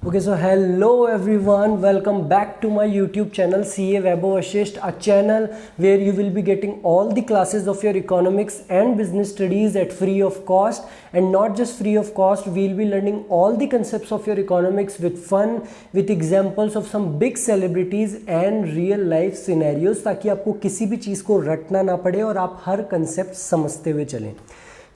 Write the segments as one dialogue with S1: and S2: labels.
S1: Okay, so hello everyone, welcome back to my YouTube channel CA Vaibhav Vashisht, a channel where you will be getting all the classes of your economics and business studies at free of cost. And not just free of cost, we will be learning all the concepts of your economics with fun, with examples of some big celebrities and real life scenarios, ताकि आपको किसी भी चीज़ को रटना ना पड़े और आप हर कंसेप्ट समझते हुए चलें।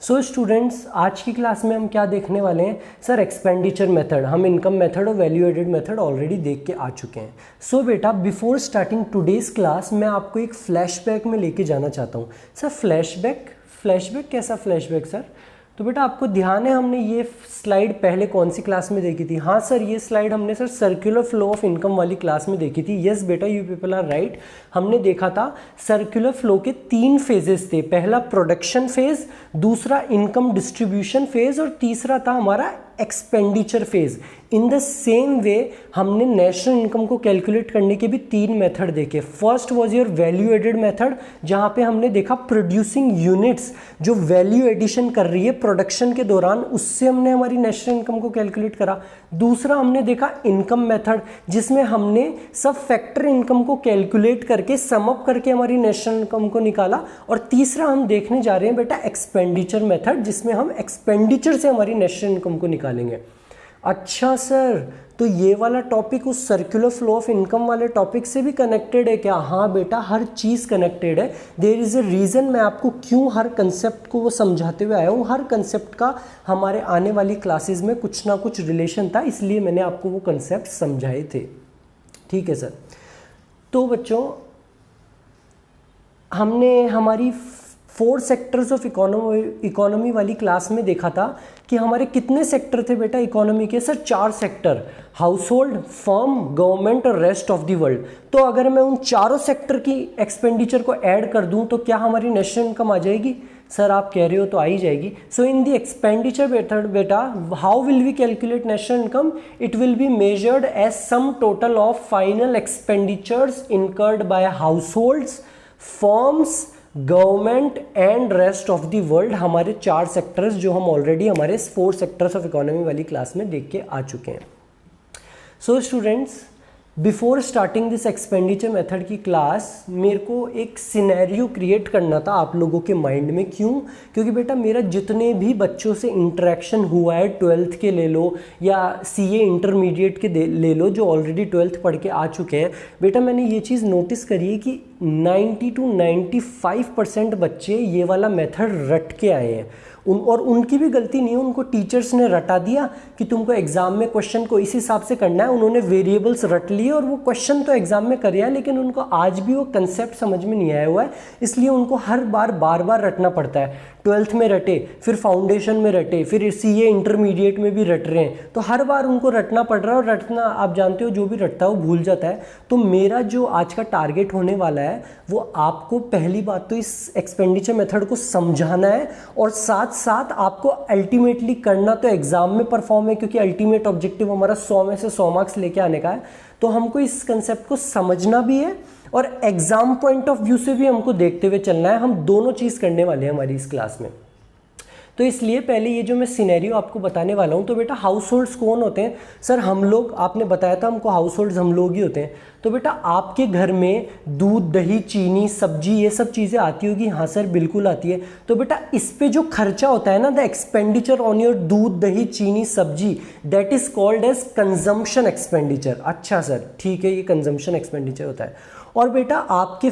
S1: सो स्टूडेंट्स, आज की क्लास में हम क्या देखने वाले हैं सर? Expenditure method. हम इनकम मेथड और वैल्यू एडेड मेथड ऑलरेडी देख के आ चुके हैं। सो बेटा, बिफोर स्टार्टिंग टुडेज क्लास मैं आपको एक फ्लैशबैक में लेके जाना चाहता हूँ। सर फ्लैशबैक कैसा फ्लैशबैक सर? तो बेटा आपको ध्यान है हमने ये स्लाइड पहले कौन सी क्लास में देखी थी? हाँ सर, ये स्लाइड हमने sir circular flow of income वाली क्लास में देखी थी। यस बेटा, यू पीपल आर राइट। हमने देखा था सर्कुलर फ्लो के 3 फेजेस थे। पहला प्रोडक्शन फेज, दूसरा इनकम डिस्ट्रीब्यूशन फेज और तीसरा था हमारा expenditure phase. In the same वे हमने नेशनल इनकम को कैलकुलेट करने के भी 3 मेथड देखे। First was your value added method, जहां पे हमने देखा प्रोड्यूसिंग यूनिट्स जो वैल्यू एडिशन कर रही है प्रोडक्शन के दौरान, उससे हमने हमारी नेशनल इनकम को कैलकुलेट करा। दूसरा हमने देखा इनकम मेथड, जिसमें हमने सब फैक्टर इनकम को कैलकुलेट करके सम अप करके हमारी नेशनल इनकम को निकाला। और तीसरा हम देखने जा रहे हैं बेटा एक्सपेंडिचर मेथड, जिसमें हम एक्सपेंडिचर से हमारी नेशनल इनकम को निकालेंगे। अच्छा सर, तो ये वाला टॉपिक उस सर्कुलर फ्लो ऑफ इनकम वाले टॉपिक से भी कनेक्टेड है क्या? हाँ बेटा, हर चीज़ कनेक्टेड है। देयर इज़ अ रीज़न मैं आपको क्यों हर कंसेप्ट को वो समझाते हुए आया हूँ। हर कंसेप्ट का हमारे आने वाली क्लासेस में कुछ ना कुछ रिलेशन था, इसलिए मैंने आपको वो कंसेप्ट समझाए थे। ठीक है सर। तो बच्चों, हमने हमारी 4 सेक्टर्स ऑफ इकोनॉमी वाली क्लास में देखा था कि हमारे कितने सेक्टर थे बेटा इकोनॉमी के? Sir 4 sector, house hold, firm, government और रेस्ट ऑफ द वर्ल्ड। तो अगर मैं उन चारों सेक्टर की एक्सपेंडिचर को ऐड कर दूं तो क्या हमारी नेशनल इनकम आ जाएगी? सर आप कह रहे हो तो आ ही जाएगी। So in the expenditure method बेटा, how will we calculate national income? It will be measured as sum total of final expenditures incurred by households, firms, government and rest of the world. हमारे 4 sectors जो हम already हमारे 4 sectors of economy वाली class में देख के आ चुके हैं। So students, before starting this expenditure method की क्लास, मेरे को एक सिनेरियो क्रिएट करना था आप लोगों के माइंड में। क्यों? क्योंकि बेटा मेरा जितने भी बच्चों से इंटरेक्शन हुआ है, 12th के ले लो या CA इंटरमीडिएट के ले लो, जो ऑलरेडी 12th पढ़ के आ चुके हैं, बेटा मैंने ये चीज़ नोटिस करी है कि 90 to 95% बच्चे ये वाला मेथड रट के आए हैं। और उनकी भी गलती नहीं है, उनको टीचर्स ने रटा दिया कि तुमको एग्जाम में क्वेश्चन को इस हिसाब से करना है। उन्होंने वेरिएबल्स रट लिए और वो क्वेश्चन तो एग्जाम में कर लेकिन उनको आज भी वो कंसेप्ट समझ में नहीं आया हुआ है, इसलिए उनको हर बार रटना पड़ता है। 12th में रटे, फिर फाउंडेशन में रटे, फिर CA इंटरमीडिएट में भी रट रहे हैं, तो हर बार उनको रटना पड़ रहा है। और रटना आप जानते हो, जो भी रटता है वो भूल जाता है। तो मेरा जो आज का टारगेट होने वाला है वो आपको पहली बात तो इस एक्सपेंडिचर मेथड को समझाना है, और साथ साथ आपको अल्टीमेटली करना तो एग्जाम में परफॉर्म है, क्योंकि अल्टीमेट ऑब्जेक्टिव हमारा 100 में से 100 मार्क्स लेके आने का है। तो हमको इस कंसेप्ट को समझना भी है और एग्जाम पॉइंट ऑफ व्यू से भी हमको देखते हुए चलना है। हम दोनों चीज़ करने वाले हैं हमारी इस क्लास में। तो इसलिए पहले ये जो मैं सिनेरियो आपको बताने वाला हूँ, तो बेटा हाउस होल्ड्स कौन होते हैं? सर हम लोग, आपने बताया था हमको हाउस होल्ड्स हम लोग ही होते हैं। तो बेटा आपके घर में दूध, दही, चीनी, सब्जी, ये सब चीज़ें आती होगी? हाँ सर बिल्कुल आती है। तो बेटा इस पे जो खर्चा होता है ना, द एक्सपेंडिचर ऑन योर दूध, दही, चीनी, सब्जी, that is called as consumption expenditure. अच्छा सर ठीक है, ये कंजम्पशन एक्सपेंडिचर होता है। और बेटा आपके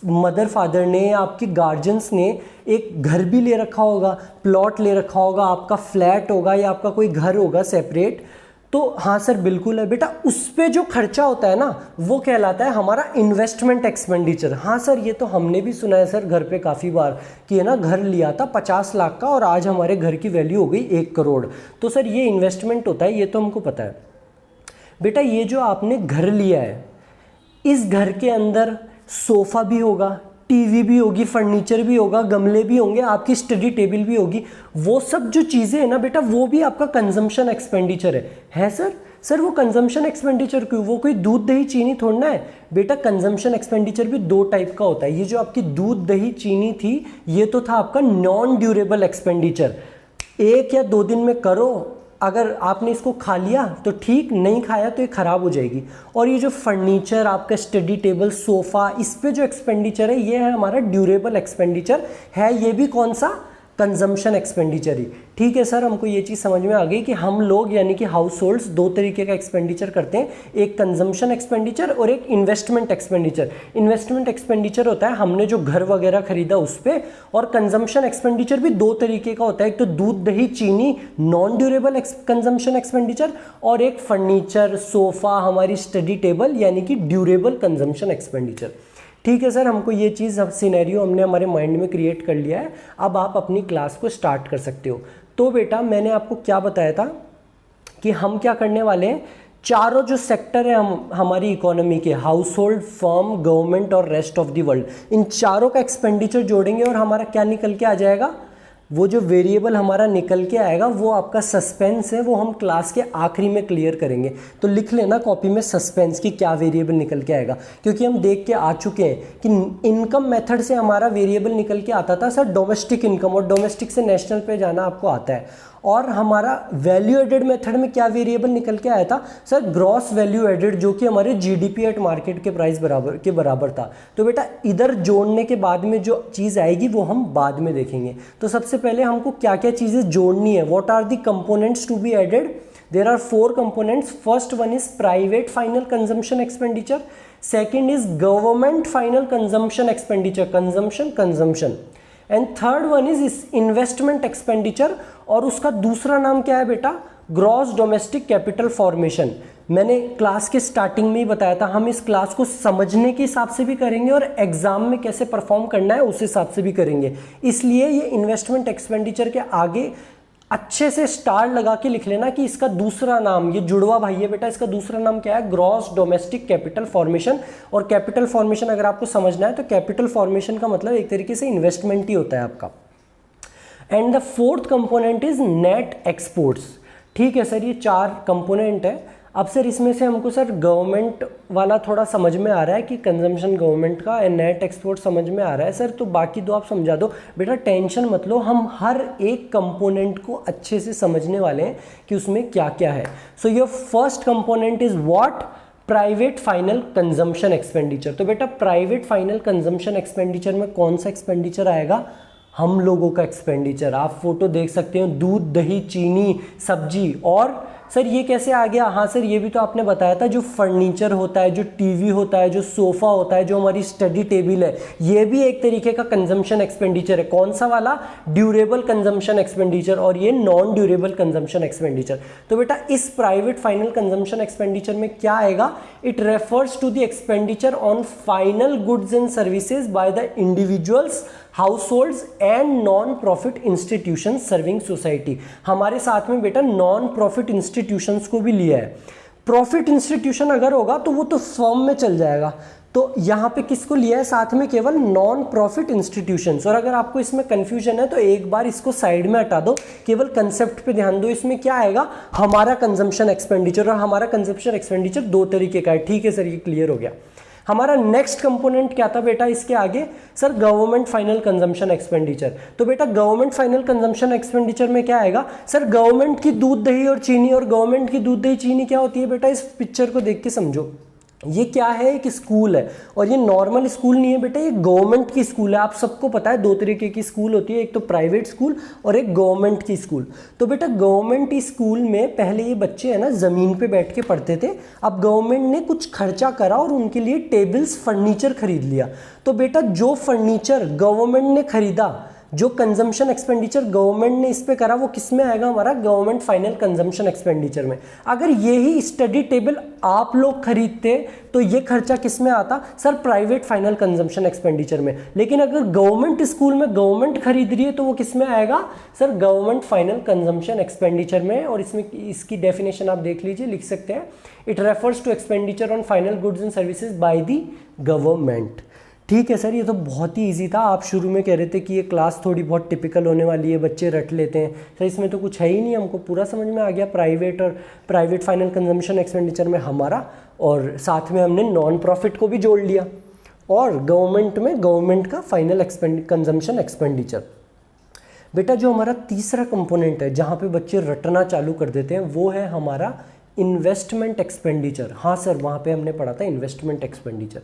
S1: मदर फादर ने, आपके गार्जियंस ने एक घर भी ले रखा होगा, प्लॉट ले रखा होगा, आपका फ्लैट होगा या आपका कोई घर होगा सेपरेट। तो हाँ सर बिल्कुल है बेटा, उस पे जो खर्चा होता है ना, वो कहलाता है हमारा इन्वेस्टमेंट एक्सपेंडिचर। हाँ सर, ये तो हमने भी सुना है सर घर पे काफ़ी बार कि है ना, घर लिया था 50 लाख का और आज हमारे घर की वैल्यू हो गई 1 करोड़। तो सर ये इन्वेस्टमेंट होता है, ये तो हमको पता है। बेटा ये जो आपने घर लिया है, इस घर के अंदर सोफ़ा भी होगा, टीवी भी होगी, फर्नीचर भी होगा, गमले भी होंगे, आपकी स्टडी टेबल भी होगी। वो सब जो चीज़ें हैं ना बेटा, वो भी आपका कंजम्पशन एक्सपेंडिचर है सर। सर वो कंजम्पशन एक्सपेंडिचर क्यों? वो कोई दूध, दही, चीनी थोड़ा है बेटा। कंजम्पशन एक्सपेंडिचर भी 2 टाइप का होता है। ये जो आपकी दूध, दही, चीनी थी, ये तो था आपका नॉन ड्यूरेबल एक्सपेंडिचर। 1 या 2 दिन में करो, अगर आपने इसको खा लिया तो ठीक, नहीं खाया तो ये ख़राब हो जाएगी। और ये जो फर्नीचर, आपका स्टडी टेबल, सोफ़ा, इस पे जो एक्सपेंडिचर है ये है हमारा ड्यूरेबल एक्सपेंडिचर है। ये भी कौन सा? कंजम्पशन एक्सपेंडिचर ही। ठीक है सर, हमको ये चीज़ समझ में आ गई कि हम लोग यानी कि हाउस होल्ड्स दो तरीके का एक्सपेंडिचर करते हैं, एक कंजम्पशन एक्सपेंडिचर और एक इन्वेस्टमेंट एक्सपेंडिचर। इन्वेस्टमेंट एक्सपेंडिचर होता है हमने जो घर वगैरह खरीदा उस पर, और कंजम्पशन एक्सपेंडिचर भी दो तरीके का होता है, एक तो दूध दही चीनी नॉन ड्यूरेबल कंजम्पशन एक्सपेंडिचर, और एक फर्नीचर, सोफ़ा, हमारी स्टडी टेबल यानी कि ड्यूरेबल कंजम्पशन एक्सपेंडिचर। ठीक है सर, हमको ये चीज़, अब सिनेरियो हमने हमारे माइंड में क्रिएट कर लिया है। अब आप अपनी क्लास को स्टार्ट कर सकते हो। तो बेटा मैंने आपको क्या बताया था कि हम क्या करने वाले हैं, चारों जो सेक्टर है हमारी इकोनॉमी के, हाउस होल्ड, फर्म, गवर्नमेंट और रेस्ट ऑफ द वर्ल्ड, इन चारों का एक्सपेंडिचर जोड़ेंगे और हमारा क्या निकल के आ जाएगा, वो जो वेरिएबल हमारा निकल के आएगा वो आपका सस्पेंस है, वो हम क्लास के आखिरी में क्लियर करेंगे। तो लिख लेना कॉपी में सस्पेंस की क्या वेरिएबल निकल के आएगा, क्योंकि हम देख के आ चुके हैं कि इनकम मेथड से हमारा वेरिएबल निकल के आता था सर डोमेस्टिक इनकम, और डोमेस्टिक से नेशनल पे जाना आपको आता है। और हमारा वैल्यू एडेड मेथड में क्या वेरिएबल निकल के आया था सर, ग्रॉस वैल्यू एडेड, जो कि हमारे जीडीपी एट मार्केट के प्राइस बराबर था। तो बेटा इधर जोड़ने के बाद में जो चीज़ आएगी वो हम बाद में देखेंगे। तो सबसे पहले हमको क्या क्या चीज़ें जोड़नी है, what are the components to be added. There are 4 components. First one is private final consumption expenditure, second is government final consumption expenditure, consumption, and third one is investment expenditure, और उसका दूसरा नाम क्या है बेटा, ग्रॉस डोमेस्टिक कैपिटल फॉर्मेशन। मैंने class के starting में ही बताया था, हम इस क्लास को समझने के हिसाब से भी करेंगे और एग्जाम में कैसे परफॉर्म करना है उस हिसाब से भी करेंगे। इसलिए ये इन्वेस्टमेंट एक्सपेंडिचर के आगे अच्छे से स्टार लगा के लिख लेना कि इसका दूसरा नाम, ये जुड़वा भाई है बेटा, इसका दूसरा नाम क्या है, ग्रॉस डोमेस्टिक कैपिटल फॉर्मेशन। और कैपिटल फॉर्मेशन अगर आपको समझना है तो कैपिटल फॉर्मेशन का मतलब एक तरीके से इन्वेस्टमेंट ही होता है आपका। And the fourth component is net exports. ठीक है सर, ये 4 कंपोनेंट है। अब सर इसमें से हमको सर गवर्नमेंट वाला थोड़ा समझ में आ रहा है कि कंजम्पशन गवर्नमेंट का, एंड नेट एक्सपोर्ट समझ में आ रहा है सर, तो बाकी 2 आप समझा दो। बेटा टेंशन मत लो, हम हर एक कंपोनेंट को अच्छे से समझने वाले हैं कि उसमें क्या क्या है। So your first component is what, private final consumption expenditure. तो बेटा प्राइवेट फाइनल कंजम्पशन एक्सपेंडिचर में कौन सा एक्सपेंडिचर आएगा, हम लोगों का एक्सपेंडिचर। आप फोटो देख सकते हो, दूध दही चीनी सब्जी। और सर ये कैसे आ गया, हाँ सर ये भी तो आपने बताया था, जो फर्नीचर होता है, जो टीवी होता है, जो सोफ़ा होता है, जो हमारी स्टडी टेबल है, ये भी एक तरीके का कंजम्पशन एक्सपेंडिचर है। कौन सा वाला, ड्यूरेबल कंजम्पशन एक्सपेंडिचर, और ये नॉन ड्यूरेबल कंजम्पशन एक्सपेंडिचर। तो बेटा इस प्राइवेट फाइनल कंजम्पशन एक्सपेंडिचर में क्या आएगा, it refers to the expenditure on final goods and services by the individuals, households and non profit institution serving society. हमारे साथ में बेटा नॉन प्रॉफिट इंस्टीट्यूशंस को भी लिया है। प्रॉफिट इंस्टीट्यूशन अगर होगा तो वो तो फर्म में चल जाएगा, तो यहाँ पे किसको लिया है साथ में, केवल नॉन प्रॉफिट इंस्टीट्यूशंस। और अगर आपको इसमें कंफ्यूजन है तो एक बार इसको साइड में हटा दो, केवल कंसेप्ट पे ध्यान दो। इसमें क्या आएगा, हमारा कंजम्पशन एक्सपेंडिचर, और हमारा कंजम्पशन एक्सपेंडिचर 2 तरीके का है। ठीक है सर, ये क्लियर हो गया। हमारा नेक्स्ट कंपोनेंट क्या था बेटा इसके आगे, sir government final consumption expenditure. तो बेटा गवर्नमेंट फाइनल कंजम्पशन एक्सपेंडिचर में क्या आएगा, सर गवर्नमेंट की दूध दही और चीनी। और गवर्नमेंट की दूध दही चीनी क्या होती है बेटा, इस पिक्चर को देख के समझो। ये क्या है, एक स्कूल है, और ये नॉर्मल स्कूल नहीं है बेटा, ये गवर्नमेंट की स्कूल है। आप सबको पता है 2 तरीके की स्कूल होती है, एक तो प्राइवेट स्कूल और एक गवर्नमेंट की स्कूल। तो बेटा गवर्नमेंट स्कूल में पहले ये बच्चे है ना ज़मीन पे बैठ के पढ़ते थे, अब गवर्नमेंट ने कुछ खर्चा करा और उनके लिए टेबल्स फर्नीचर खरीद लिया। तो बेटा जो फर्नीचर गवर्नमेंट ने खरीदा, जो कंजम्पशन एक्सपेंडिचर गवर्नमेंट ने इस पे करा, वो किस में आएगा, हमारा गवर्नमेंट फाइनल कंजम्पशन एक्सपेंडिचर में। अगर यही स्टडी टेबल आप लोग खरीदते तो ये खर्चा किस में आता, sir private final consumption expenditure में। लेकिन अगर गवर्नमेंट स्कूल में गवर्नमेंट खरीद रही है तो वो किस में आएगा, sir government final consumption expenditure में। और इसमें इसकी डेफिनेशन आप देख लीजिए, लिख सकते हैं, it refers to expenditure on final goods and services by the government. ठीक है सर, ये तो बहुत ही इजी था। आप शुरू में कह रहे थे कि ये क्लास थोड़ी बहुत टिपिकल होने वाली है, बच्चे रट लेते हैं। सर इसमें तो कुछ है ही नहीं, हमको पूरा समझ में आ गया। प्राइवेट और प्राइवेट फाइनल कंजम्पशन एक्सपेंडिचर में हमारा, और साथ में हमने नॉन प्रॉफिट को भी जोड़ लिया, और गवर्नमेंट में गवर्नमेंट का फाइनल कंजम्पशन एक्सपेंडिचर। बेटा जो हमारा तीसरा कंपोनेंट है जहाँ पे बच्चे रटना चालू कर देते हैं वो है हमारा इन्वेस्टमेंट एक्सपेंडिचर। हाँ सर, वहाँ पे हमने पढ़ा था इन्वेस्टमेंट एक्सपेंडिचर।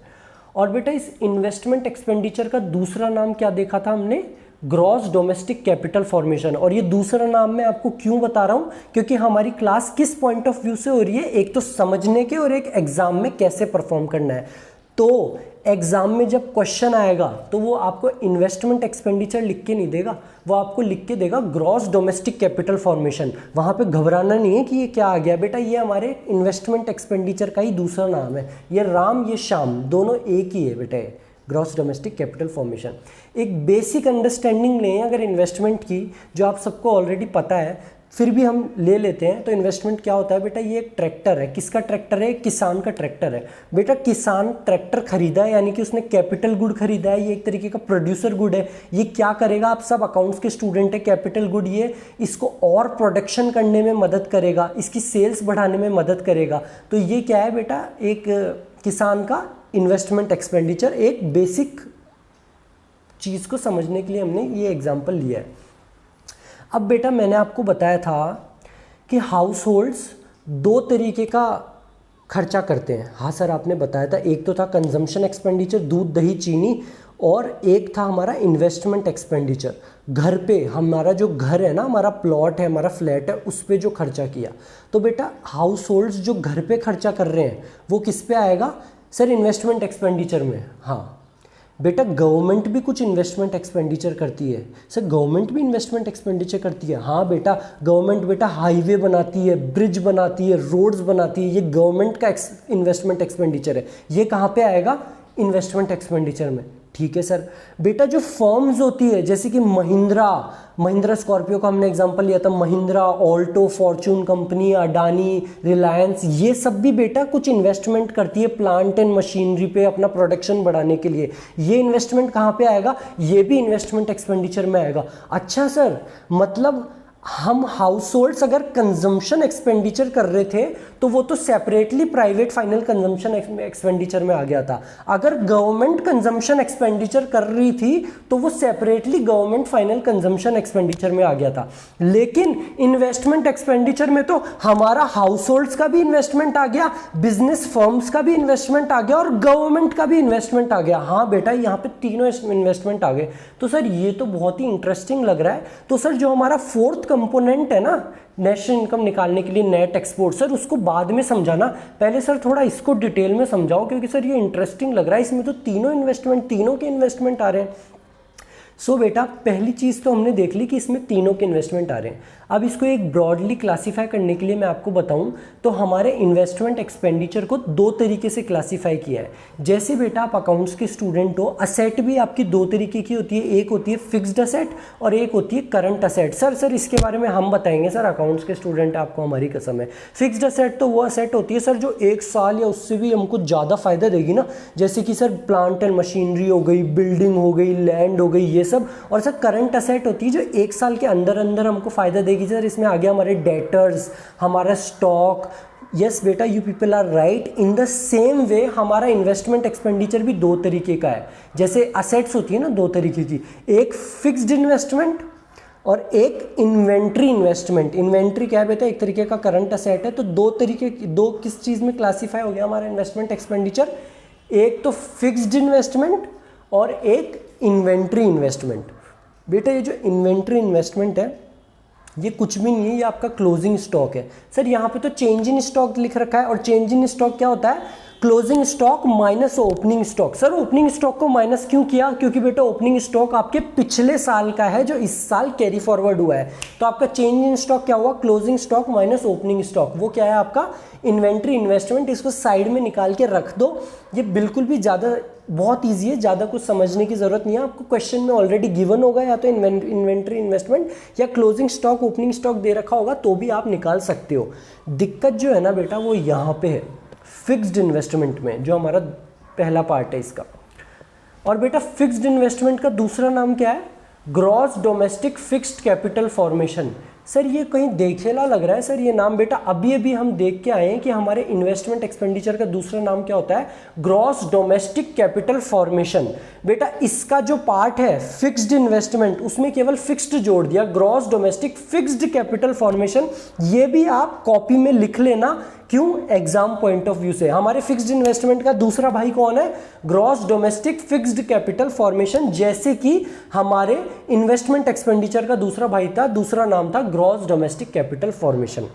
S1: और बेटा इस इन्वेस्टमेंट एक्सपेंडिचर का दूसरा नाम क्या देखा था हमने? Gross domestic capital formation. और ये दूसरा नाम मैं आपको क्यों बता रहा हूँ, क्योंकि हमारी क्लास किस पॉइंट ऑफ व्यू से हो रही है, एक तो समझने के और एक एग्जाम में कैसे परफॉर्म करना है। तो एग्जाम में जब क्वेश्चन आएगा तो वो आपको इन्वेस्टमेंट एक्सपेंडिचर लिख के नहीं देगा, वो आपको लिख के देगा ग्रॉस डोमेस्टिक कैपिटल फॉर्मेशन। वहाँ पे घबराना नहीं है कि ये क्या आ गया बेटा, ये हमारे इन्वेस्टमेंट एक्सपेंडिचर का ही दूसरा नाम है। ये राम ये श्याम दोनों एक ही है बेटा, ग्रॉस डोमेस्टिक कैपिटल फॉर्मेशन। एक बेसिक अंडरस्टैंडिंग लें अगर इन्वेस्टमेंट की, जो आप सबको ऑलरेडी पता है फिर भी हम ले लेते हैं। तो इन्वेस्टमेंट क्या होता है बेटा, ये एक ट्रैक्टर है। किसका ट्रैक्टर है? किसान का ट्रैक्टर है बेटा। किसान ट्रैक्टर खरीदा है यानी कि उसने कैपिटल गुड खरीदा है, ये एक तरीके का प्रोड्यूसर गुड है। ये क्या करेगा, आप सब अकाउंट्स के स्टूडेंट है, कैपिटल गुड ये इसको और प्रोडक्शन करने में मदद करेगा, इसकी सेल्स बढ़ाने में मदद करेगा। तो ये क्या है बेटा, एक किसान का इन्वेस्टमेंट एक्सपेंडिचर। एक बेसिक चीज़ को समझने के लिए हमने ये एग्जाम्पल लिया है। अब बेटा मैंने आपको बताया था कि हाउस होल्ड्स दो तरीके का खर्चा करते हैं। हाँ सर, आपने बताया था, एक तो था कंजम्पशन एक्सपेंडिचर, दूध दही चीनी, और एक था हमारा इन्वेस्टमेंट एक्सपेंडिचर। घर पे हमारा जो घर है ना, हमारा प्लॉट है, हमारा फ्लैट है, उस पे जो खर्चा किया। तो बेटा हाउस होल्ड्स जो घर पे खर्चा कर रहे हैं वो किस पे आएगा सर? इन्वेस्टमेंट एक्सपेंडिचर में। हाँ बेटा, गवर्नमेंट भी कुछ इन्वेस्टमेंट एक्सपेंडिचर करती है। सर गवर्नमेंट भी इन्वेस्टमेंट एक्सपेंडिचर करती है? हाँ बेटा, गवर्नमेंट बेटा हाईवे बनाती है, ब्रिज बनाती है, रोड्स बनाती है, ये गवर्नमेंट का इन्वेस्टमेंट एक्सपेंडिचर है। ये कहाँ पे आएगा? इन्वेस्टमेंट एक्सपेंडिचर में। ठीक है सर। बेटा जो फर्म्स होती है जैसे कि महिंद्रा स्कॉर्पियो का हमने एग्जांपल लिया था, Mahindra, Alto, Fortune company, Adani, Reliance, ये सब भी बेटा कुछ इन्वेस्टमेंट करती है प्लांट एंड मशीनरी पे अपना प्रोडक्शन बढ़ाने के लिए। ये इन्वेस्टमेंट कहाँ पे आएगा? ये भी इन्वेस्टमेंट एक्सपेंडिचर में आएगा। अच्छा सर, मतलब हम हाउस होल्ड्स अगर कंजम्पशन एक्सपेंडिचर कर रहे थे तो वो तो separately private final consumption expenditure में आ गया था। अगर गवर्नमेंट कंजम्पशन एक्सपेंडिचर कर रही थी तो वो separately government final consumption expenditure में आ गया था। लेकिन इन्वेस्टमेंट एक्सपेंडिचर में तो हमारा हाउस होल्ड्स का भी इन्वेस्टमेंट आ गया, बिजनेस फर्म्स का भी इन्वेस्टमेंट आ गया और गवर्नमेंट का भी इन्वेस्टमेंट आ गया। हाँ बेटा, यहाँ पे तीनों इन्वेस्टमेंट आ गए। तो सर ये तो बहुत ही इंटरेस्टिंग लग रहा है। तो सर जो हमारा फोर्थ कंपोनेंट है ना नेशनल इनकम निकालने के लिए, नेट एक्सपोर्ट, सर उसको बाद में समझाना, पहले सर थोड़ा इसको डिटेल में समझाओ, क्योंकि सर ये इंटरेस्टिंग लग रहा है। इसमें तो तीनों के इन्वेस्टमेंट आ रहे हैं। सो बेटा पहली चीज़ तो हमने देख ली कि इसमें तीनों के इन्वेस्टमेंट आ रहे हैं। अब इसको एक ब्रॉडली क्लासीफाई करने के लिए मैं आपको बताऊं तो हमारे इन्वेस्टमेंट एक्सपेंडिचर को दो तरीके से क्लासीफाई किया है। जैसे बेटा आप अकाउंट्स के स्टूडेंट हो, असेट भी आपकी दो तरीके की होती है, एक होती है फिक्स्ड असेट और एक होती है करंट असेट। सर इसके बारे में हम बताएंगे सर, अकाउंट्स के स्टूडेंट आपको हमारी कसम है। फिक्स्ड असेट तो वो असेट होती है सर जो एक साल या उससे भी हमको ज़्यादा फायदा देगी ना, जैसे कि सर प्लांट एंड मशीनरी हो गई, बिल्डिंग हो गई, लैंड हो गई, ये सब। और सर करंट असेट होती है जो एक साल के अंदर अंदर हमको फायदा देगी। सर इसमें आ गया हमारे डेटर्स, हमारा स्टॉक। यस बेटा, you people are right. In the same way हमारा इन्वेस्टमेंट एक्सपेंडिचर भी दो तरीके का है। जैसे असेट्स होती है ना दो तरीके की, एक फिक्स्ड इन्वेस्टमेंट और एक इन्वेंट्री इन्वेस्टमेंट। इन्वेंट्री क्या है बेटा? एक तरीके का करंट असेट है। तो दो किस चीज़ में क्लासीफाई हो गया हमारा इन्वेस्टमेंट एक्सपेंडिचर? एक तो फिक्स्ड इन्वेस्टमेंट और एक इन्वेंट्री इन्वेस्टमेंट। बेटा ये जो इन्वेंट्री इन्वेस्टमेंट है ये कुछ भी नहीं है, ये आपका क्लोजिंग स्टॉक है। सर यहाँ पे तो चेंज इन स्टॉक लिख रखा है, और चेंज इन स्टॉक क्या होता है? Closing stock minus opening stock. Sir opening stock को माइनस क्यों किया? क्योंकि बेटा ओपनिंग स्टॉक आपके पिछले साल का है जो इस साल कैरी फॉरवर्ड हुआ है। तो आपका चेंज इन स्टॉक क्या हुआ? Closing stock minus opening stock. वो क्या है आपका? Inventory investment. इसको साइड में निकाल के रख दो। ये बिल्कुल भी ज़्यादा बहुत ईजी है, ज़्यादा कुछ समझने की ज़रूरत नहीं है। आपको क्वेश्चन में ऑलरेडी गिवन होगा या तो इन्वेंट्री इन्वेस्टमेंट या क्लोजिंग स्टॉक ओपनिंग स्टॉक दे रखा होगा तो भी आप निकाल सकते हो। दिक्कत जो है ना बेटा वो यहाँ पे है फिक्स्ड इन्वेस्टमेंट में, जो हमारा पहला पार्ट है इसका। और बेटा फिक्स्ड इन्वेस्टमेंट का दूसरा नाम क्या है? Gross domestic fixed capital formation. Sir ये कहीं देखेला लग रहा है सर ये नाम। बेटा अभी अभी हम देख के आए हैं कि हमारे इन्वेस्टमेंट एक्सपेंडिचर का दूसरा नाम क्या होता है, ग्रॉस डोमेस्टिक कैपिटल फॉर्मेशन। बेटा इसका जो पार्ट है फिक्स्ड इन्वेस्टमेंट, उसमें केवल फिक्स्ड जोड़ दिया, gross domestic fixed capital formation. ये भी आप कॉपी में लिख लेना, क्यों, एग्जाम पॉइंट ऑफ व्यू से। हमारे फिक्स्ड इन्वेस्टमेंट का दूसरा भाई कौन है, gross domestic fixed capital formation, जैसे कि हमारे इन्वेस्टमेंट एक्सपेंडिचर का दूसरा भाई था, दूसरा नाम था ग्रॉस डोमेस्टिक कैपिटल फॉर्मेशन।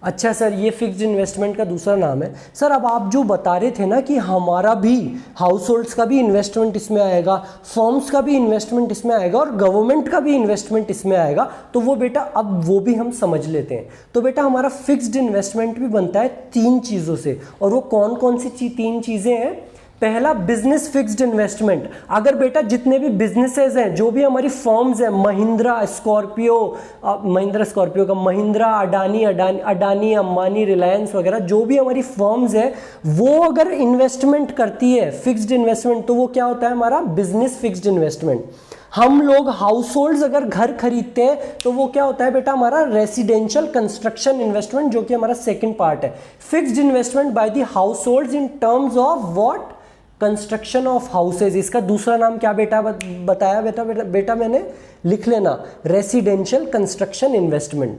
S1: अच्छा सर ये फिक्स्ड इन्वेस्टमेंट का दूसरा नाम है। सर अब आप जो बता रहे थे ना कि हमारा भी हाउस होल्ड्स का भी इन्वेस्टमेंट इसमें आएगा, फर्म्स का भी इन्वेस्टमेंट इसमें आएगा और गवर्नमेंट का भी इन्वेस्टमेंट इसमें आएगा, तो वो बेटा अब वो भी हम समझ लेते हैं। तो बेटा हमारा फिक्स्ड इन्वेस्टमेंट भी बनता है 3 चीज़ों से, और वो कौन कौन सी 3 चीज़ें हैं। पहला बिजनेस फिक्स्ड इन्वेस्टमेंट। अगर बेटा जितने भी बिजनेसेस हैं, जो भी हमारी फर्म्स हैं, महिंद्रा स्कॉर्पियो का महिंद्रा, अडानी अंबानी, रिलायंस वगैरह, जो भी हमारी फर्म्स है वो अगर इन्वेस्टमेंट करती है फिक्स्ड इन्वेस्टमेंट, तो वो क्या होता है हमारा बिजनेस फिक्स्ड इन्वेस्टमेंट। हम लोग हाउस होल्ड्स अगर घर खरीदते हैं तो वो क्या होता है बेटा हमारा रेसिडेंशियल कंस्ट्रक्शन इन्वेस्टमेंट, जो कि हमारा सेकंड पार्ट है। Fixed investment by the house holds in terms of what, construction of houses. इसका दूसरा नाम क्या बेटा बताया बेटा मैंने, लिख लेना, रेसिडेंशियल कंस्ट्रक्शन इन्वेस्टमेंट।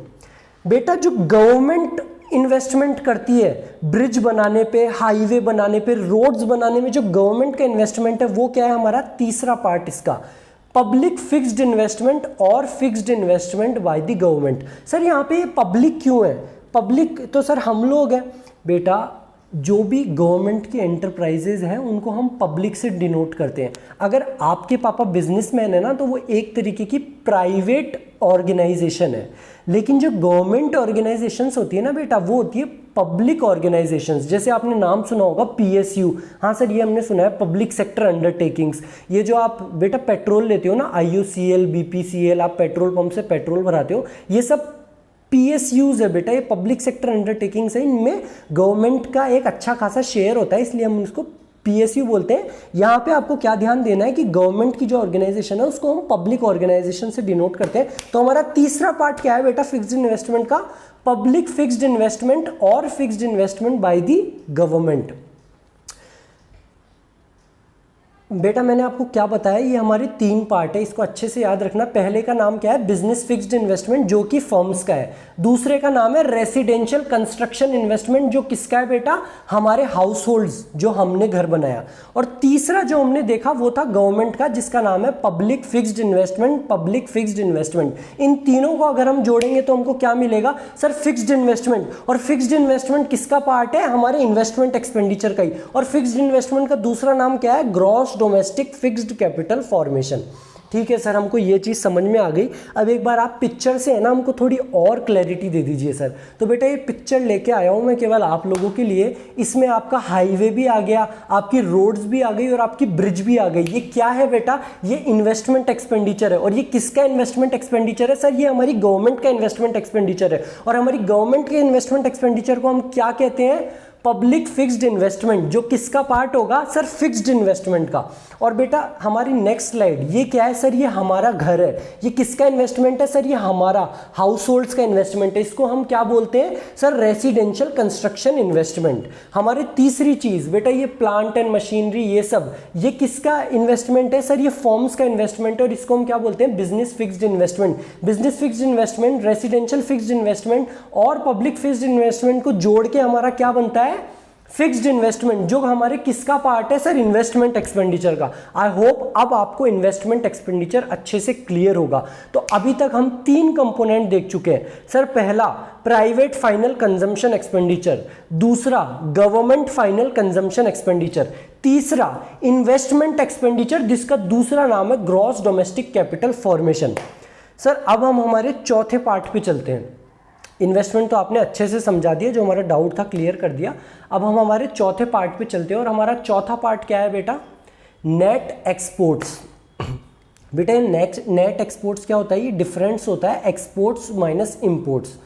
S1: बेटा जो गवर्नमेंट इन्वेस्टमेंट करती है ब्रिज बनाने पे, हाईवे बनाने पे, रोड्स बनाने में, जो गवर्नमेंट का इन्वेस्टमेंट है वो क्या है हमारा तीसरा पार्ट इसका, पब्लिक फिक्स्ड इन्वेस्टमेंट और fixed investment by the government. Sir यहाँ पे पब्लिक क्यों है, पब्लिक तो सर हम लोग हैं बेटा, जो भी गवर्नमेंट की एंटरप्राइजेज हैं उनको हम पब्लिक से डिनोट करते हैं। अगर आपके पापा बिजनेसमैन है ना तो वो एक तरीके की प्राइवेट ऑर्गेनाइजेशन है, लेकिन जो गवर्नमेंट ऑर्गेनाइजेशंस होती है ना बेटा वो होती है पब्लिक ऑर्गेनाइजेशंस। जैसे आपने नाम सुना होगा पीएसयू, हाँ सर ये हमने सुना है, पब्लिक सेक्टर अंडरटेकिंग्स। ये जो आप बेटा पेट्रोल लेते हो ना, आईओसीएल, बीपीसीएल, आप पेट्रोल पंप से पेट्रोल भराते हो, ये सब पीएसयूज है बेटा, ये पब्लिक सेक्टर अंडरटेकिंग्स है। इनमें गवर्नमेंट का एक अच्छा खासा शेयर होता है, इसलिए हम इसको पीएसयू बोलते हैं। यहाँ पे आपको क्या ध्यान देना है कि गवर्नमेंट की जो ऑर्गेनाइजेशन है उसको हम पब्लिक ऑर्गेनाइजेशन से डिनोट करते हैं। तो हमारा तीसरा पार्ट क्या है बेटा फिक्स्ड इन्वेस्टमेंट का, पब्लिक फिक्स्ड इन्वेस्टमेंट और fixed investment by the government. बेटा मैंने आपको क्या बताया, ये हमारे 3 पार्ट है, इसको अच्छे से याद रखना। पहले का नाम क्या है, बिजनेस फिक्स्ड इन्वेस्टमेंट, जो कि फर्म्स का है। दूसरे का नाम है रेसिडेंशियल कंस्ट्रक्शन इन्वेस्टमेंट, जो किसका है बेटा, हमारे हाउस होल्ड्स, जो हमने घर बनाया। और तीसरा जो हमने देखा वो था गवर्नमेंट का, जिसका नाम है public fixed investment, public fixed investment. इन तीनों को अगर हम जोड़ेंगे तो हमको क्या मिलेगा सर, फिक्स्ड इन्वेस्टमेंट। और फिक्स्ड इन्वेस्टमेंट किसका पार्ट है, हमारे इन्वेस्टमेंट एक्सपेंडिचर का ही। और फिक्स्ड इन्वेस्टमेंट का दूसरा नाम क्या है, gross domestic fixed capital formation. ठीक है सर, हमको ये चीज़ समझ में आ गई। अब एक बार आप पिक्चर से है ना हमको थोड़ी और क्लैरिटी दे दीजिए सर। तो बेटा ये पिक्चर लेके आया हूँ मैं केवल आप लोगों के लिए। इसमें आपका हाईवे भी आ गया, आपकी रोड्स भी आ गई और आपकी ब्रिज भी आ गई। ये क्या है बेटा, ये इन्वेस्टमेंट एक्सपेंडिचर है। और ये किसका इन्वेस्टमेंट एक्सपेंडिचर है सर, ये हमारी गवर्नमेंट का इन्वेस्टमेंट एक्सपेंडिचर है। और हमारी गवर्नमेंट के इन्वेस्टमेंट एक्सपेंडिचर को हम क्या कहते हैं, पब्लिक फिक्स्ड इन्वेस्टमेंट, जो किसका पार्ट होगा सर, फिक्स्ड इन्वेस्टमेंट का। और बेटा हमारी नेक्स्ट स्लाइड, ये क्या है सर, ये हमारा घर है। ये किसका इन्वेस्टमेंट है सर, ये हमारा हाउस होल्ड्स का इन्वेस्टमेंट है। इसको हम क्या बोलते हैं सर, रेसिडेंशियल कंस्ट्रक्शन इन्वेस्टमेंट। हमारी तीसरी चीज बेटा ये प्लांट एंड मशीनरी, ये सब ये किसका इन्वेस्टमेंट है सर, ये फॉर्म्स का इन्वेस्टमेंट है। और इसको हम क्या बोलते हैं, business fixed investment. Business fixed investment, residential fixed investment और पब्लिक फिक्स्ड इन्वेस्टमेंट को जोड़ के हमारा क्या बनता है, फिक्स्ड इन्वेस्टमेंट, जो हमारे किसका पार्ट है सर, इन्वेस्टमेंट एक्सपेंडिचर का। आई होप अब आपको इन्वेस्टमेंट एक्सपेंडिचर अच्छे से क्लियर होगा। तो अभी तक हम 3 कंपोनेंट देख चुके हैं सर। पहला प्राइवेट फाइनल कंजम्पशन एक्सपेंडिचर, दूसरा गवर्नमेंट फाइनल कंजम्पशन एक्सपेंडिचर, तीसरा इन्वेस्टमेंट एक्सपेंडिचर, जिसका दूसरा नाम है gross domestic capital formation. Sir अब हम हमारे चौथे पार्ट पे चलते हैं। इन्वेस्टमेंट तो आपने अच्छे से समझा दिया, जो हमारा डाउट था क्लियर कर दिया। अब हम हमारे चौथे पार्ट पे चलते हैं और हमारा चौथा पार्ट क्या है बेटा, नेट एक्सपोर्ट्स। बेटा नेट एक्सपोर्ट्स क्या होता है, ये डिफरेंस होता है एक्सपोर्ट्स माइनस इंपोर्ट्स,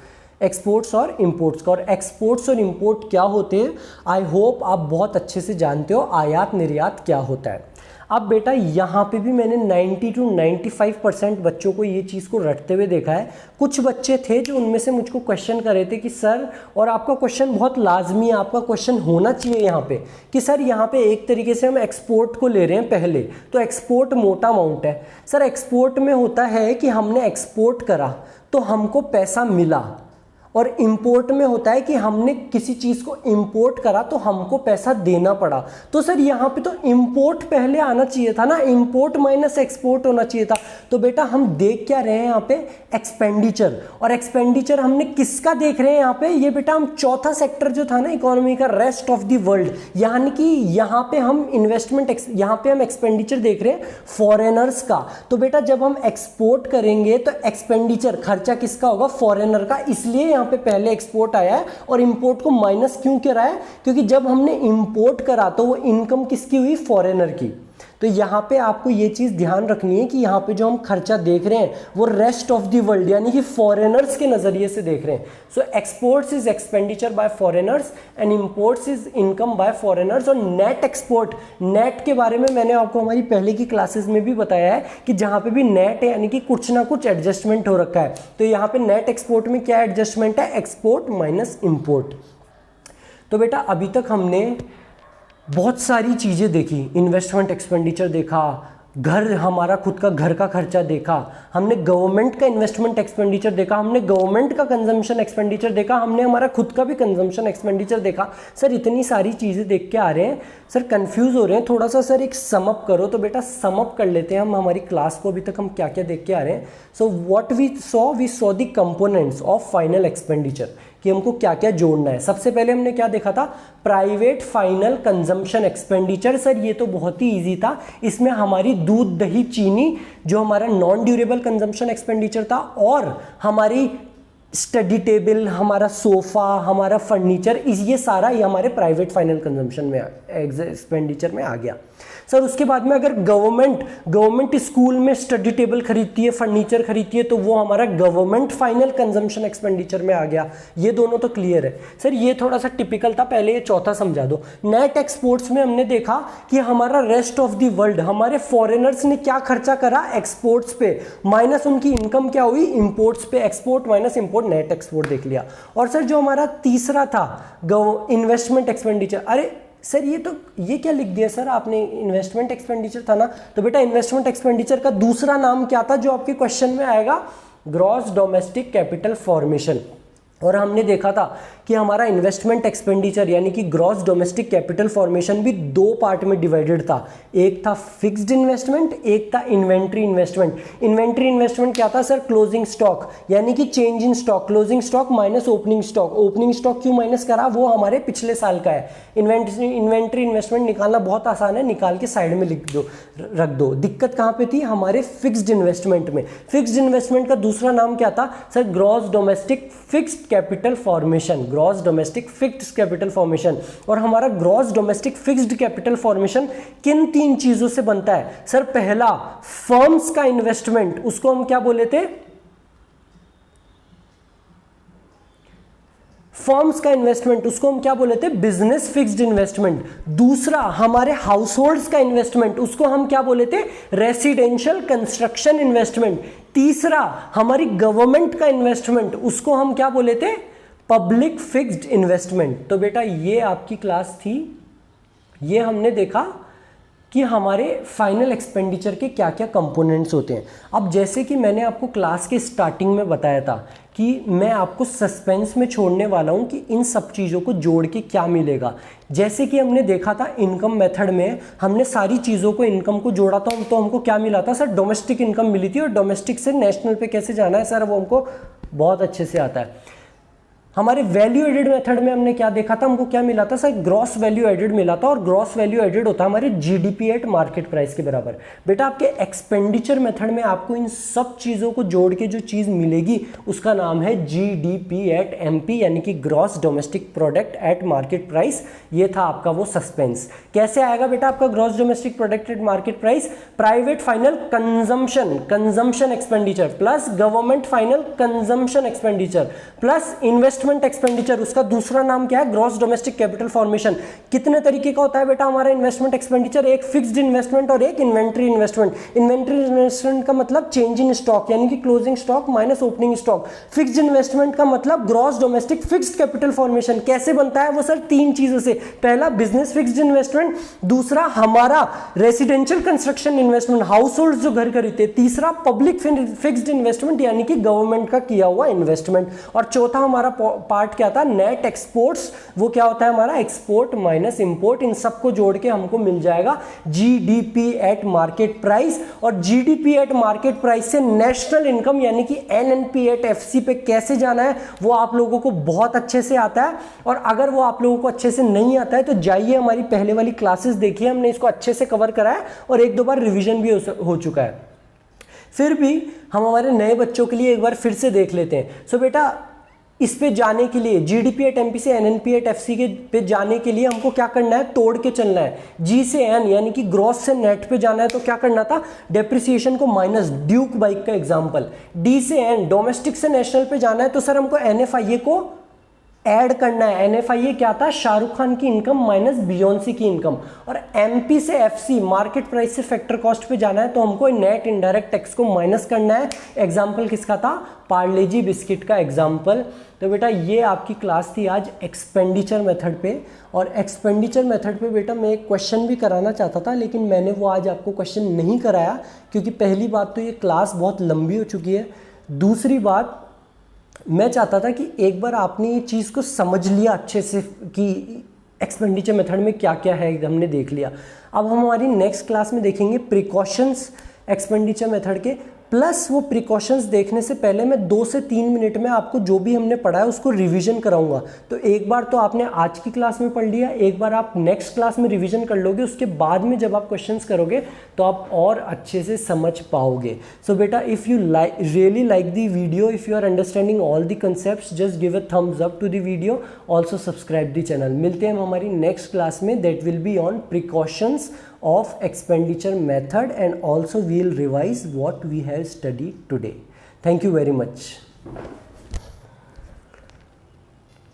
S1: एक्सपोर्ट्स और इंपोर्ट्स का। और एक्सपोर्ट्स और इंपोर्ट क्या होते हैं, आई होप आप बहुत अच्छे से जानते हो आयात निर्यात क्या होता है। अब बेटा यहाँ पे भी मैंने 90 to 95% बच्चों को ये चीज़ को रटते हुए देखा है। कुछ बच्चे थे जो उनमें से मुझको क्वेश्चन कर रहे थे कि सर, और आपका क्वेश्चन बहुत लाजमी है, आपका क्वेश्चन होना चाहिए यहाँ पे, कि सर यहाँ पे एक तरीके से हम एक्सपोर्ट को ले रहे हैं पहले, तो एक्सपोर्ट मोटा अमाउंट है। सर एक्सपोर्ट में होता है कि हमने एक्सपोर्ट करा तो हमको पैसा मिला, और इंपोर्ट में होता है कि हमने किसी चीज़ को इंपोर्ट करा तो हमको पैसा देना पड़ा। तो सर यहाँ पे तो इंपोर्ट पहले आना चाहिए था ना, इंपोर्ट माइनस एक्सपोर्ट होना चाहिए था। तो बेटा हम देख क्या रहे हैं यहाँ पे, एक्सपेंडिचर, और एक्सपेंडिचर हमने किसका देख रहे हैं यहाँ पे, ये बेटा हम चौथा सेक्टर जो था ना इकोनॉमी का, रेस्ट ऑफ द वर्ल्ड, यानी कि यहाँ पे हम इन्वेस्टमेंट, यहाँ पे हम एक्सपेंडिचर देख रहे हैं फॉरेनर्स का। तो बेटा जब हम एक्सपोर्ट करेंगे तो एक्सपेंडिचर खर्चा किसका होगा, फॉरेनर का, इसलिए पे पहले एक्सपोर्ट आया है। और इंपोर्ट को माइनस क्यों करा है, क्योंकि जब हमने इंपोर्ट करा तो वो इनकम किसकी हुई, फॉरेनर की। तो यहाँ पे आपको ये चीज़ ध्यान रखनी है कि यहाँ पे जो हम खर्चा देख रहे हैं वो रेस्ट ऑफ द वर्ल्ड यानी कि फॉरेनर्स के नज़रिए से देख रहे हैं। So exports is expenditure by foreigners and imports is income by foreigners. और नेट एक्सपोर्ट, नेट के बारे में मैंने आपको हमारी पहले की क्लासेस में भी बताया है कि जहाँ पे भी नेट है यानी कि कुछ ना कुछ एडजस्टमेंट हो रखा है। तो यहाँ पे नेट एक्सपोर्ट में क्या एडजस्टमेंट है, एक्सपोर्ट माइनस इंपोर्ट। तो बेटा अभी तक हमने बहुत सारी चीज़ें देखी, इन्वेस्टमेंट एक्सपेंडिचर देखा, घर, हमारा खुद का घर का खर्चा देखा, हमने गवर्नमेंट का इन्वेस्टमेंट एक्सपेंडिचर देखा, हमने गवर्नमेंट का कंजम्पशन एक्सपेंडिचर देखा, हमने हमारा खुद का भी कंजम्पशन एक्सपेंडिचर देखा। सर इतनी सारी चीज़ें देख के आ रहे हैं, सर कंफ्यूज हो रहे हैं थोड़ा सा, सर एक समअप करो। तो बेटा समअप कर लेते हैं हम हमारी क्लास को, अभी तक हम क्या क्या देख के आ रहे हैं। So what we saw the components of final expenditure, कि हमको क्या क्या जोड़ना है। सबसे पहले हमने क्या देखा था, private final consumption expenditure. Sir ये तो बहुत ही इजी था, इसमें हमारी दूध दही चीनी जो हमारा नॉन ड्यूरेबल कंजम्पशन एक्सपेंडिचर था, और हमारी स्टडी टेबल, हमारा सोफ़ा, हमारा फर्नीचर, ये सारा ये हमारे प्राइवेट फाइनल कंजम्पशन में एक्सपेंडिचर में आ गया। सर उसके बाद में अगर गवर्नमेंट स्कूल में स्टडी टेबल खरीदती है, फर्नीचर खरीदती है, तो वो हमारा गवर्नमेंट फाइनल कंजम्पशन एक्सपेंडिचर में आ गया। ये दोनों तो क्लियर है। सर ये थोड़ा सा टिपिकल था, पहले ये चौथा समझा दो। नेट एक्सपोर्ट्स में हमने देखा कि हमारा रेस्ट ऑफ द वर्ल्ड, हमारे फॉरेनर्स ने क्या खर्चा करा, एक्सपोर्ट्स पे, माइनस उनकी इनकम क्या हुई, इंपोर्ट्स पे, export minus import, net export देख लिया। और सर जो हमारा तीसरा था इन्वेस्टमेंट एक्सपेंडिचर, अरे सर ये क्या लिख दिया सर आपने, इन्वेस्टमेंट एक्सपेंडिचर था ना। तो बेटा इन्वेस्टमेंट एक्सपेंडिचर का दूसरा नाम क्या था जो आपके क्वेश्चन में आएगा, ग्रॉस डोमेस्टिक कैपिटल फॉर्मेशन। और हमने देखा था कि हमारा इन्वेस्टमेंट एक्सपेंडिचर यानी कि ग्रॉस डोमेस्टिक कैपिटल फॉर्मेशन भी दो पार्ट में डिवाइडेड था, एक था फिक्स्ड इन्वेस्टमेंट, एक था इन्वेंट्री इन्वेस्टमेंट। इन्वेंट्री इन्वेस्टमेंट क्या था सर, क्लोजिंग स्टॉक यानी कि change in stock, closing stock minus opening stock. Opening stock क्यों माइनस करा, वो हमारे पिछले साल का है। इन्वेंट्री इन्वेस्टमेंट निकालना बहुत आसान है, निकाल के साइड में रख दो। दिक्कत कहाँ पे थी, हमारे फिक्स्ड इन्वेस्टमेंट में। फिक्स्ड इन्वेस्टमेंट का दूसरा नाम क्या था sir, gross domestic fixed capital formation, gross domestic fixed capital formation. और हमारा gross domestic fixed capital formation किन तीन चीजों से बनता है सर, पहला फर्म्स का इन्वेस्टमेंट, उसको हम क्या बोले थे, फर्म्स का इन्वेस्टमेंट, उसको हम क्या बोले थे, बिजनेस फिक्स्ड इन्वेस्टमेंट। दूसरा हमारे हाउस होल्ड्स का इन्वेस्टमेंट, उसको हम क्या बोले थे, रेसिडेंशियल कंस्ट्रक्शन इन्वेस्टमेंट। तीसरा हमारी गवर्नमेंट का इन्वेस्टमेंट, उसको हम क्या बोले थे, पब्लिक फिक्स्ड इन्वेस्टमेंट। तो बेटा ये आपकी क्लास थी, ये हमने देखा कि हमारे फाइनल एक्सपेंडिचर के क्या क्या कंपोनेंट्स होते हैं। अब जैसे कि मैंने आपको क्लास के स्टार्टिंग में बताया था कि मैं आपको सस्पेंस में छोड़ने वाला हूं कि इन सब चीज़ों को जोड़ के क्या मिलेगा। जैसे कि हमने देखा था इनकम मेथड में, हमने सारी चीज़ों को, इनकम को जोड़ा था, तो हमको क्या मिला था सर, डोमेस्टिक इनकम मिली थी। और डोमेस्टिक से नेशनल पे कैसे जाना है सर, वो हमको बहुत अच्छे से आता है। हमारे वैल्यू एडेड मेथड में हमने क्या देखा था, हमको क्या मिला था सर, ग्रॉस वैल्यू एडेड मिला था। और ग्रॉस वैल्यू एडेड होता है हमारे जीडीपी एट मार्केट प्राइस के बराबर। बेटा आपके एक्सपेंडिचर मेथड में आपको इन सब चीज़ों को जोड़ के जो चीज़ मिलेगी उसका नाम है जीडीपी एट एमपी, यानी कि gross domestic product at market price. ये था आपका वो सस्पेंस। कैसे आएगा बेटा आपका gross domestic product at market price, private final consumption expenditure plus government final consumption expenditure plus investment investment expenditure, उसका दूसरा नाम क्या है, ग्रॉस डोमेस्टिक कैपिटल फॉर्मेशन। कितने तरीके का होता है बेटा हमारा इन्वेस्टमेंट एक्सपेंडिचर, एक फिक्स्ड इन्वेस्टमेंट और एक इन्वेंट्री इन्वेस्टमेंट। इन्वेंट्री इन्वेस्टमेंट का मतलब चेंज इन स्टॉक यानी कि closing stock minus opening stock. Fixed investment का मतलब gross domestic fixed capital formation. कैसे बनता है वो सर, तीन चीजों से, पहला बिजनेस फिक्स्ड इन्वेस्टमेंट, दूसरा हमारा residential construction investment, house hold जो घर खरीदते, तीसरा पब्लिक फिक्स्ड इन्वेस्टमेंट यानी कि गवर्नमेंट का किया हुआ इन्वेस्टमेंट, और चौथा हमारा पार्ट क्या था, नेट एक्सपोर्ट्स। वो क्या होता है हमारा, एक्सपोर्ट माइनस इंपोर्ट। इन सबको जोड़ के हमको मिल जाएगा जीडीपी एट मार्केट प्राइस, और जीडीपी एट मार्केट प्राइस से नेशनल इनकम यानी कि एनएनपी एट एफसी पे कैसे जाना है वो आप लोगों को बहुत अच्छे से आता है। और अगर वो आप लोगों को अच्छे से नहीं आता है तो जाइए हमारी पहले वाली क्लासेस देखिए, हमने इसको अच्छे से कवर करा है और एक दो बार रिवीजन भी हो चुका है। फिर भी हम हमारे नए बच्चों के लिए एक बार फिर से देख लेते हैं। सो बेटा इस पे जाने के लिए, जीडीपी एट एमपी से एनएनपी एट एफसी के पे जाने के लिए हमको क्या करना है, तोड़ के चलना है। जी से एन यानी कि ग्रॉस से नेट पे जाना है तो क्या करना था, डेप्रिसिएशन को माइनस, ड्यूक बाइक का एग्जांपल। डी से एन डोमेस्टिक से नेशनल पे जाना है तो सर हमको एनएफआईए को ऐड करना है। एनएफआईए क्या था, शाहरुख खान की इनकम माइनस बियोंसी की इनकम। और एमपी से एफसी मार्केट प्राइस से फैक्टर कॉस्ट पे जाना है तो हमको नेट इनडायरेक्ट टैक्स को माइनस करना है। एग्जांपल किसका था, पार्लेजी बिस्किट का एग्जांपल। तो बेटा ये आपकी क्लास थी आज एक्सपेंडिचर मेथड पे, और एक्सपेंडिचर मेथड पे बेटा मैं एक क्वेश्चन भी कराना चाहता था लेकिन मैंने वो आज आपको क्वेश्चन नहीं कराया, क्योंकि पहली बात तो ये क्लास बहुत लंबी हो चुकी है, दूसरी बात मैं चाहता था कि एक बार आपने ये चीज़ को समझ लिया अच्छे से कि एक्सपेंडिचर मेथड में क्या क्या है, हमने देख लिया। अब हम हमारी नेक्स्ट क्लास में देखेंगे प्रिकॉशंस एक्सपेंडिचर मेथड के, प्लस वो प्रिकॉशंस देखने से पहले मैं 2 से 3 मिनट में आपको जो भी हमने पढ़ा है उसको रिवीजन कराऊंगा। तो एक बार तो आपने आज की क्लास में पढ़ लिया, एक बार आप नेक्स्ट क्लास में रिवीजन कर लोगे, उसके बाद में जब आप क्वेश्चंस करोगे तो आप और अच्छे से समझ पाओगे। सो बेटा if you really like the video, if you are understanding all the concepts, just give a thumbs up to the video, also subscribe the channel. मिलते हैं हम हमारी नेक्स्ट क्लास में, that will be on precautions of expenditure method, and also we'll revise what we have studied today. Thank you very much.